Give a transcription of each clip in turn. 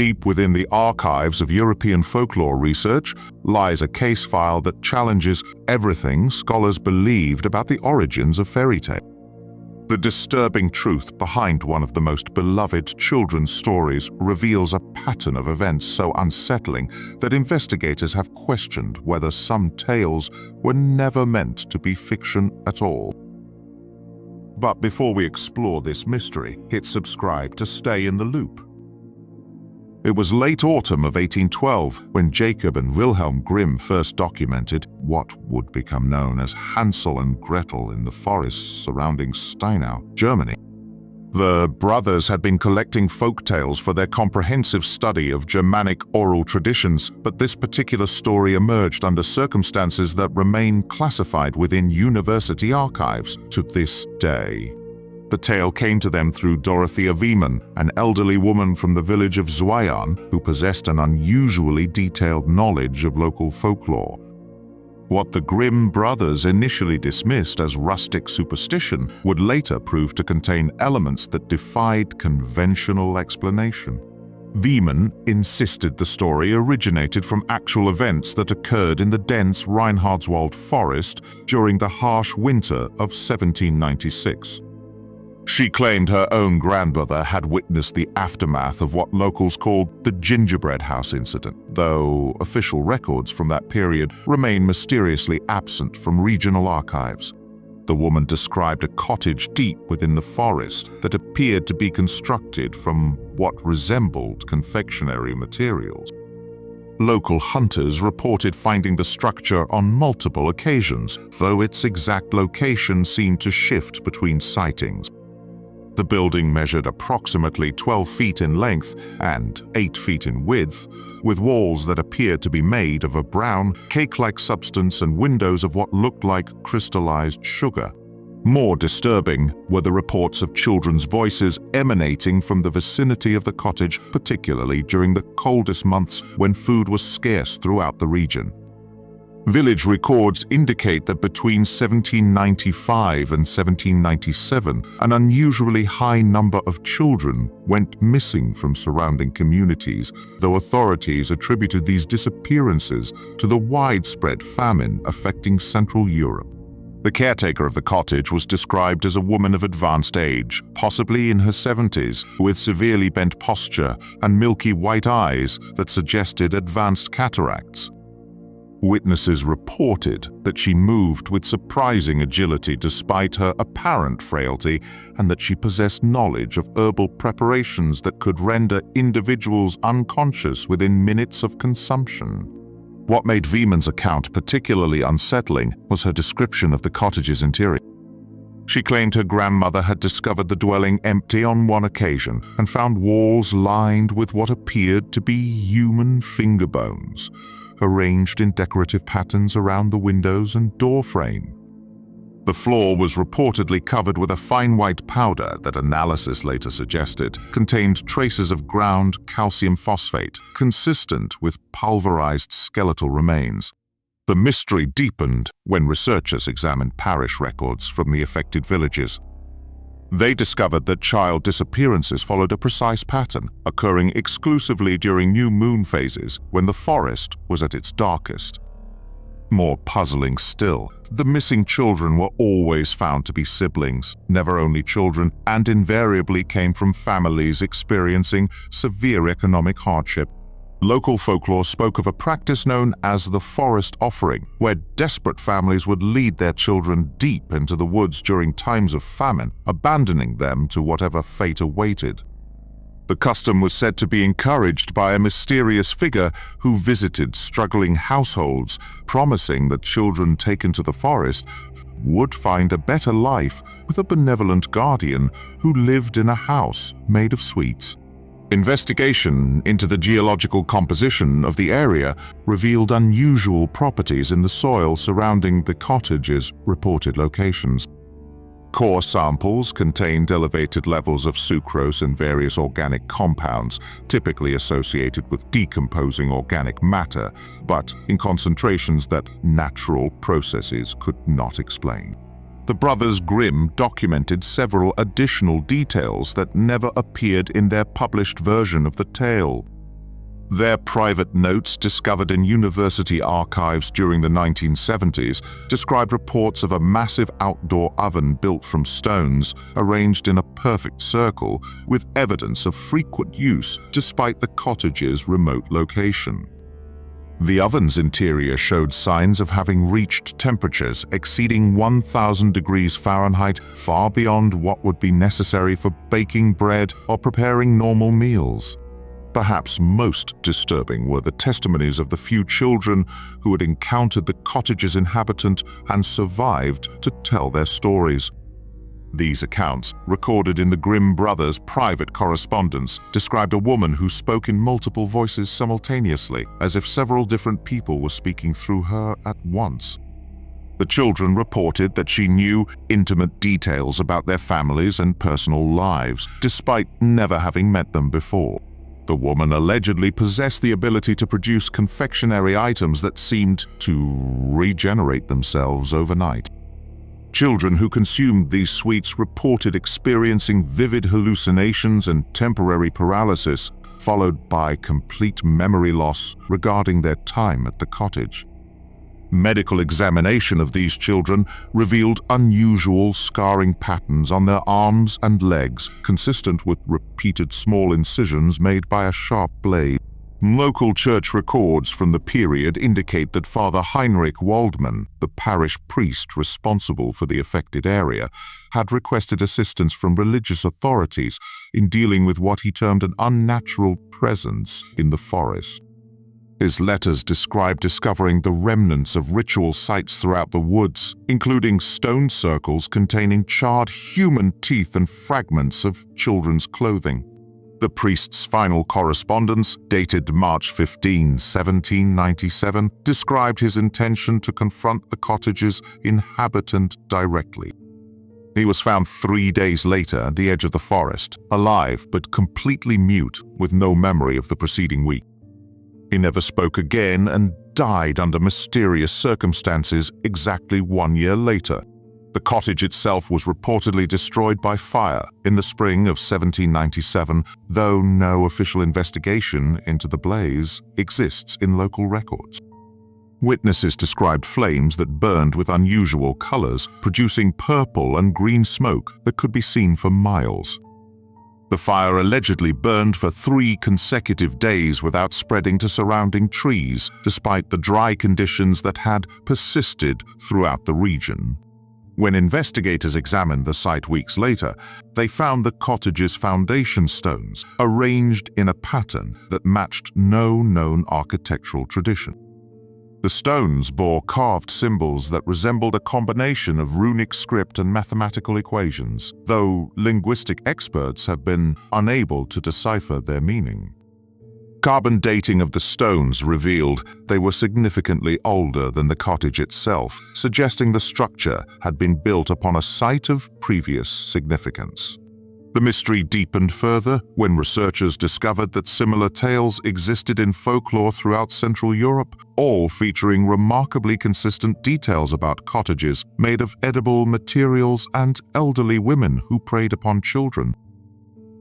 Deep within the archives of European folklore research lies a case file that challenges everything scholars believed about the origins of fairy tales. The disturbing truth behind one of the most beloved children's stories reveals a pattern of events so unsettling that investigators have questioned whether some tales were never meant to be fiction at all. But before we explore this mystery, hit subscribe to stay in the loop. It was late autumn of 1812 when Jacob and Wilhelm Grimm first documented what would become known as Hansel and Gretel in the forests surrounding Steinau, Germany. The brothers had been collecting folk tales for their comprehensive study of Germanic oral traditions, but this particular story emerged under circumstances that remain classified within university archives to this day. The tale came to them through Dorothea Wiemann, an elderly woman from the village of Zweian who possessed an unusually detailed knowledge of local folklore. What the Grimm brothers initially dismissed as rustic superstition would later prove to contain elements that defied conventional explanation. Wiemann insisted the story originated from actual events that occurred in the dense Reinhardswald forest during the harsh winter of 1796. She claimed her own grandmother had witnessed the aftermath of what locals called the gingerbread house incident, though official records from that period remain mysteriously absent from regional archives. The woman described a cottage deep within the forest that appeared to be constructed from what resembled confectionery materials. Local hunters reported finding the structure on multiple occasions, though its exact location seemed to shift between sightings. The building measured approximately 12 feet in length and 8 feet in width, with walls that appeared to be made of a brown, cake-like substance and windows of what looked like crystallized sugar. More disturbing were the reports of children's voices emanating from the vicinity of the cottage, particularly during the coldest months when food was scarce throughout the region. Village records indicate that between 1795 and 1797, an unusually high number of children went missing from surrounding communities, though authorities attributed these disappearances to the widespread famine affecting Central Europe. The caretaker of the cottage was described as a woman of advanced age, possibly in her 70s, with severely bent posture and milky white eyes that suggested advanced cataracts. Witnesses reported that she moved with surprising agility despite her apparent frailty, and that she possessed knowledge of herbal preparations that could render individuals unconscious within minutes of consumption. What made Wiemann's account particularly unsettling was her description of the cottage's interior. She claimed her grandmother had discovered the dwelling empty on one occasion and found walls lined with what appeared to be human finger bones, arranged in decorative patterns around the windows and door frame. The floor was reportedly covered with a fine white powder that analysis later suggested contained traces of ground calcium phosphate, consistent with pulverized skeletal remains. The mystery deepened when researchers examined parish records from the affected villages. They discovered that child disappearances followed a precise pattern, occurring exclusively during new moon phases when the forest was at its darkest. More puzzling still, the missing children were always found to be siblings, never only children, and invariably came from families experiencing severe economic hardship. Local folklore spoke of a practice known as the forest offering, where desperate families would lead their children deep into the woods during times of famine, abandoning them to whatever fate awaited. The custom was said to be encouraged by a mysterious figure who visited struggling households, promising that children taken to the forest would find a better life with a benevolent guardian who lived in a house made of sweets. Investigation into the geological composition of the area revealed unusual properties in the soil surrounding the cottage's reported locations. Core samples contained elevated levels of sucrose and various organic compounds, typically associated with decomposing organic matter, but in concentrations that natural processes could not explain. The brothers Grimm documented several additional details that never appeared in their published version of the tale. Their private notes, discovered in university archives during the 1970s, described reports of a massive outdoor oven built from stones, arranged in a perfect circle, with evidence of frequent use despite the cottage's remote location. The oven's interior showed signs of having reached temperatures exceeding 1,000 degrees Fahrenheit, far beyond what would be necessary for baking bread or preparing normal meals. Perhaps most disturbing were the testimonies of the few children who had encountered the cottage's inhabitant and survived to tell their stories. These accounts, recorded in the Grimm brothers' private correspondence, described a woman who spoke in multiple voices simultaneously, as if several different people were speaking through her at once. The children reported that she knew intimate details about their families and personal lives, despite never having met them before. The woman allegedly possessed the ability to produce confectionery items that seemed to regenerate themselves overnight. Children who consumed these sweets reported experiencing vivid hallucinations and temporary paralysis, followed by complete memory loss regarding their time at the cottage. Medical examination of these children revealed unusual scarring patterns on their arms and legs, consistent with repeated small incisions made by a sharp blade. Local church records from the period indicate that Father Heinrich Waldman, the parish priest responsible for the affected area, had requested assistance from religious authorities in dealing with what he termed an unnatural presence in the forest. His letters describe discovering the remnants of ritual sites throughout the woods, including stone circles containing charred human teeth and fragments of children's clothing. The priest's final correspondence, dated March 15, 1797, described his intention to confront the cottage's inhabitant directly. He was found 3 days later at the edge of the forest, alive but completely mute, with no memory of the preceding week. He never spoke again and died under mysterious circumstances exactly 1 year later. The cottage itself was reportedly destroyed by fire in the spring of 1797, though no official investigation into the blaze exists in local records. Witnesses described flames that burned with unusual colors, producing purple and green smoke that could be seen for miles. The fire allegedly burned for 3 consecutive days without spreading to surrounding trees, despite the dry conditions that had persisted throughout the region. When investigators examined the site weeks later, they found the cottage's foundation stones arranged in a pattern that matched no known architectural tradition. The stones bore carved symbols that resembled a combination of runic script and mathematical equations, though linguistic experts have been unable to decipher their meaning. Carbon dating of the stones revealed they were significantly older than the cottage itself, suggesting the structure had been built upon a site of previous significance. The mystery deepened further when researchers discovered that similar tales existed in folklore throughout Central Europe, all featuring remarkably consistent details about cottages made of edible materials and elderly women who preyed upon children.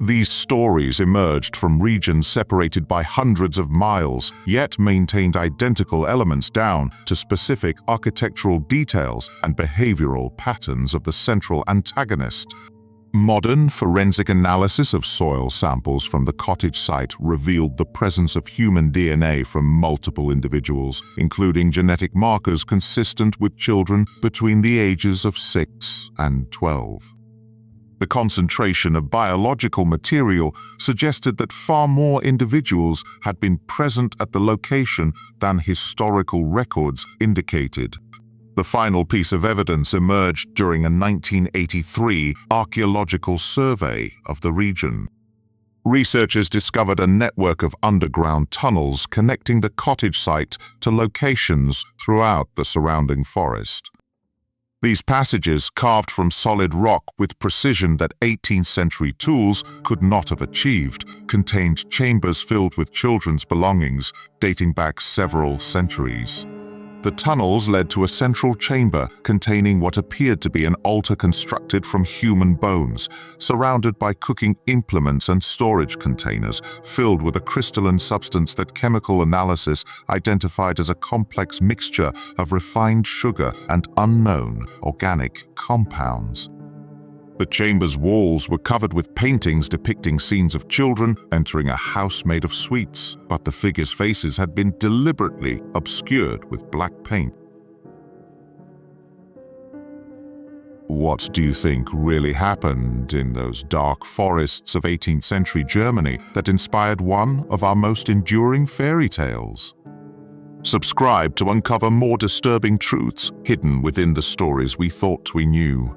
These stories emerged from regions separated by hundreds of miles, yet maintained identical elements down to specific architectural details and behavioral patterns of the central antagonist. Modern forensic analysis of soil samples from the cottage site revealed the presence of human DNA from multiple individuals, including genetic markers consistent with children between the ages of 6 and 12. The concentration of biological material suggested that far more individuals had been present at the location than historical records indicated. The final piece of evidence emerged during a 1983 archaeological survey of the region. Researchers discovered a network of underground tunnels connecting the cottage site to locations throughout the surrounding forest. These passages, carved from solid rock with precision that 18th century tools could not have achieved, contained chambers filled with children's belongings dating back several centuries. The tunnels led to a central chamber containing what appeared to be an altar constructed from human bones, surrounded by cooking implements and storage containers filled with a crystalline substance that chemical analysis identified as a complex mixture of refined sugar and unknown organic compounds. The chamber's walls were covered with paintings depicting scenes of children entering a house made of sweets, but the figures' faces had been deliberately obscured with black paint. What do you think really happened in those dark forests of 18th century Germany that inspired one of our most enduring fairy tales? Subscribe to uncover more disturbing truths hidden within the stories we thought we knew.